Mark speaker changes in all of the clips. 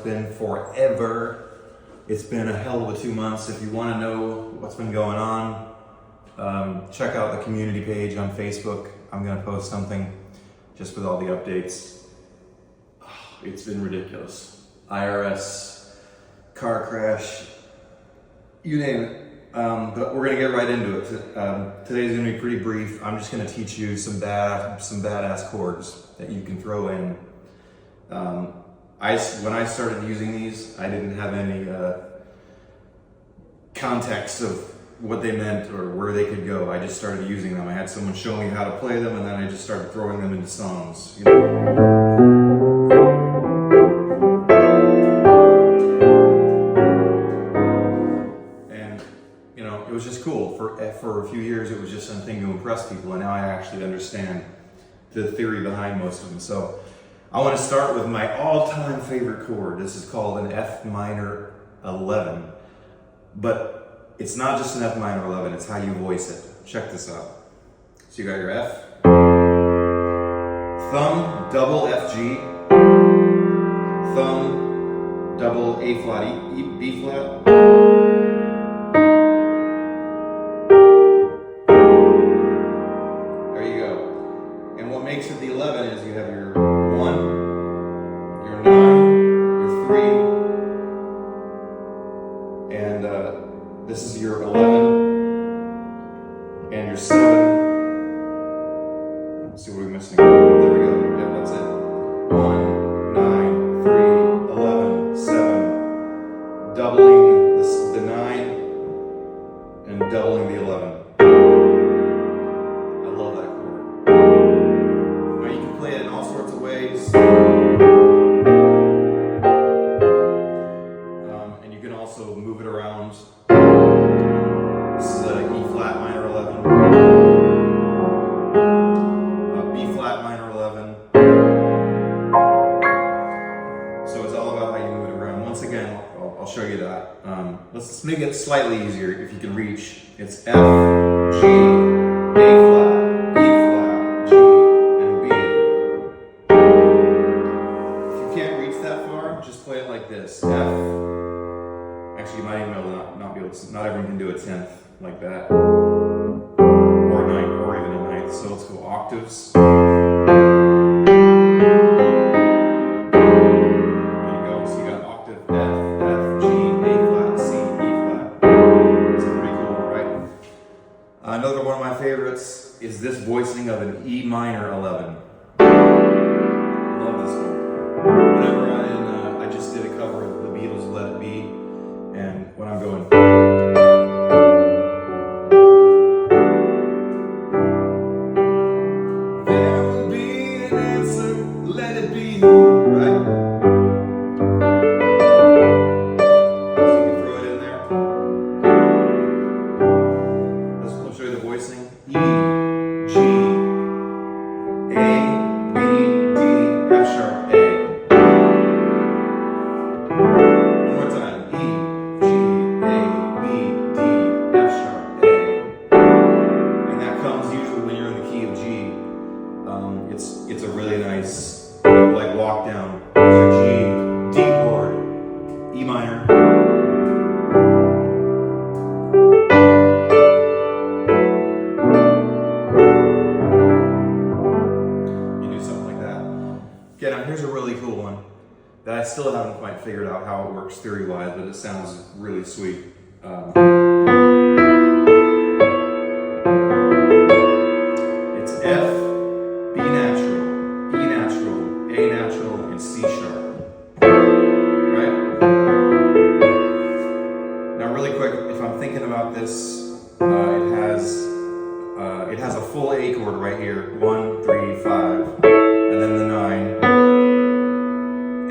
Speaker 1: been forever. It's been a hell of a 2 months. If you want to know what's been going on, check out the community page on Facebook. I'm going to post something just with all the updates. It's been ridiculous. IRS, car crash, you name it. But we're going to get right into it. Today's going to be pretty brief. I'm just going to teach you some badass chords that you can throw in. When I started using these, I didn't have any context of what they meant or where they could go. I just started using them. I had someone show me how to play them, and then I just started throwing them into songs. You know? It was just cool. For a few years, it was just something to impress people, and now I actually understand the theory behind most of them. So I want to start with my all-time favorite chord. This is called an F minor 11, but it's not just an F minor 11, it's how you voice it. Check this out. So you got your F, thumb, double F G, thumb, double A flat, B flat, makes it the 11 is you have your 1, your 9, your 3, and this is your 11, and your 7. Let's see what we're missing. There we go. Yeah, that's it. 1, 9, 3, 11, 7, doubling the 9, and doubling the 11. And you can also move it around. This is a E flat minor 11, B flat minor 11. So it's all about how you move it around. Once again, I'll show you that. Let's make it slightly easier if you can reach. It's F, G, A flat, E flat, G, and B. Just play it like this. F. Actually, you might even not be able to. Not everyone can do a 10th like that, or a 9th, or even a 9th. So let's go octaves. There you go. So you got octave F, F, G, A flat, C, E flat. It's pretty cool, right? Another one of my favorites is this voicing of an E minor 11. Love this one. Whenever I just did a cover of the Beatles' Let It Be, and when I'm going, there will be an answer, let it be, right? So you can throw it in there. I'll show you the voicing. E, G, A, B, D, F sharp, A. It's a really nice, like walk down. There's your G, D chord, E minor. You do something like that. Okay, now here's a really cool one that I still haven't quite figured out how it works theory-wise, but it sounds really sweet. It's F, B natural, E natural, A natural, and C sharp. Right? Now really quick, if I'm thinking about this, it has a full A chord right here. 1, 3, 5, and then the 9,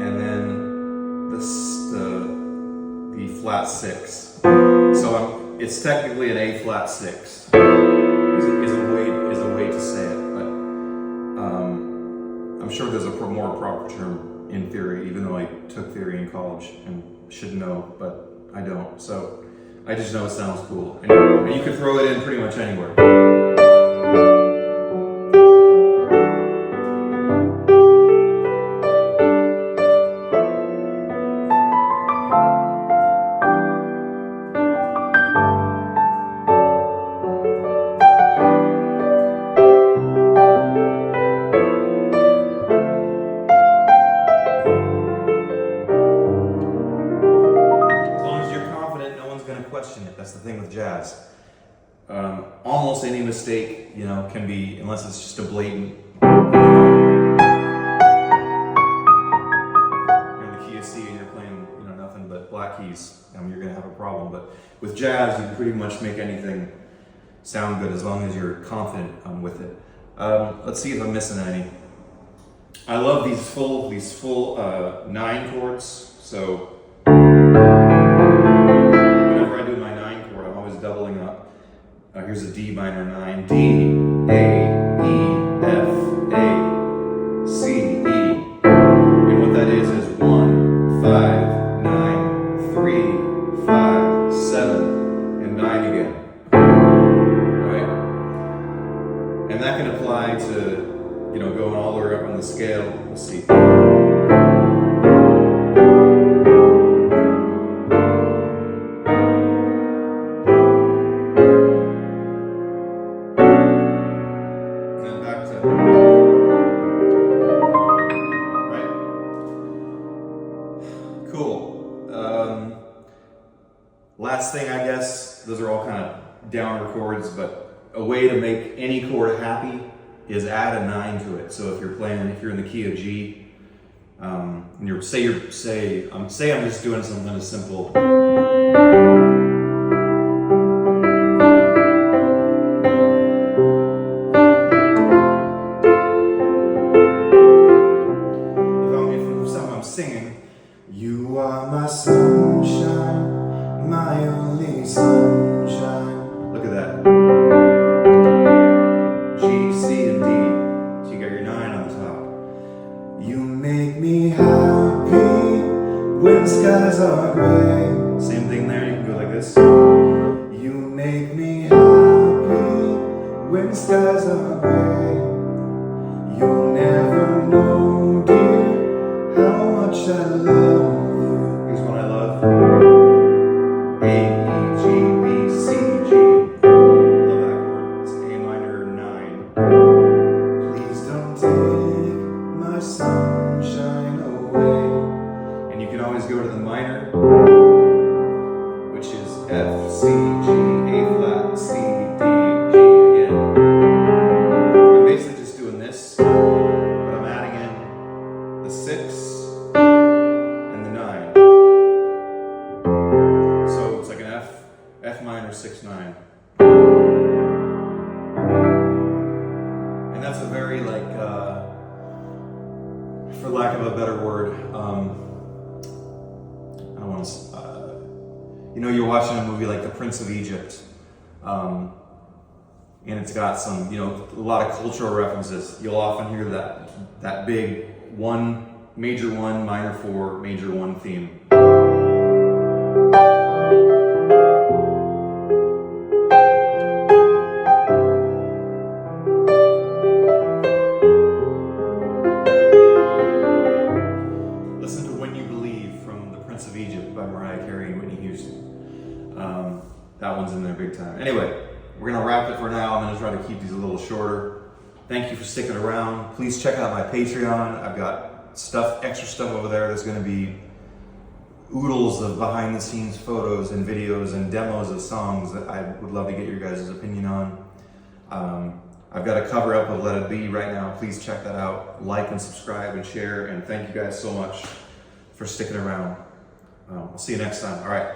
Speaker 1: and then the flat 6. So it's technically an A flat 6. Is a way to say it, but I'm sure there's a more proper term in theory, even though I took theory in college and should know, but I don't. So I just know it sounds cool, and you can throw it in pretty much anywhere. Almost any mistake, you know, can be, unless it's just a blatant. You're in the key of C and you're playing, you know, nothing but black keys, you're gonna have a problem. But with jazz, you can pretty much make anything sound good as long as you're confident with it. Let's see if I'm missing any. I love these full 9 chords. So whenever I do my 9 chord, I'm always doubling up. Here's a D minor 9, D, A, E, F, A, C, E. And what that is 1, 5, 9, 3, 5, 7, and 9 again. Right? And that can apply to, you know, going all the way up on the scale. Let's see. Last thing, I guess, those are all kind of downer chords, but a way to make any chord happy is add a 9 to it. So if you're in the key of G, and say I'm just doing something as simple. If I'm singing, you are my sunshine, my only sunshine. Look at that. G, C, and D. So you got your 9 on the top. You make me happy when skies are gray. Same thing there, you can go like this. You make me happy when skies are gray. You'll never know, dear, how much I love you. Here's one I love. A, E, G, B, C, G. Love that chord. It's A minor 9. Please don't take my sunshine away. And you can always go to the minor, which is F, C, G, A flat, C, D, G again. I'm basically just doing this, but I'm adding in the 6 and the 9. So it's like an F minor 6, 9. And that's a very, like, for lack of a better word, I don't want to, you know, you're watching a movie like The Prince of Egypt, and it's got some, you know, a lot of cultural references. You'll often hear that big major 1, minor 4, major 1 theme. Listen to When You Believe from The Prince of Egypt by Mariah Carey and Whitney Houston. That one's in there big time. Anyway, we're gonna wrap it for now. I'm gonna try to keep these a little shorter. Thank you for sticking around. Please check out my Patreon. I've got extra stuff over there. There's gonna be oodles of behind the scenes photos and videos and demos of songs that I would love to get your guys' opinion on. I've got a cover up of Let It Be right now. Please check that out. Like and subscribe and share. And thank you guys so much for sticking around. I'll see you next time. All right.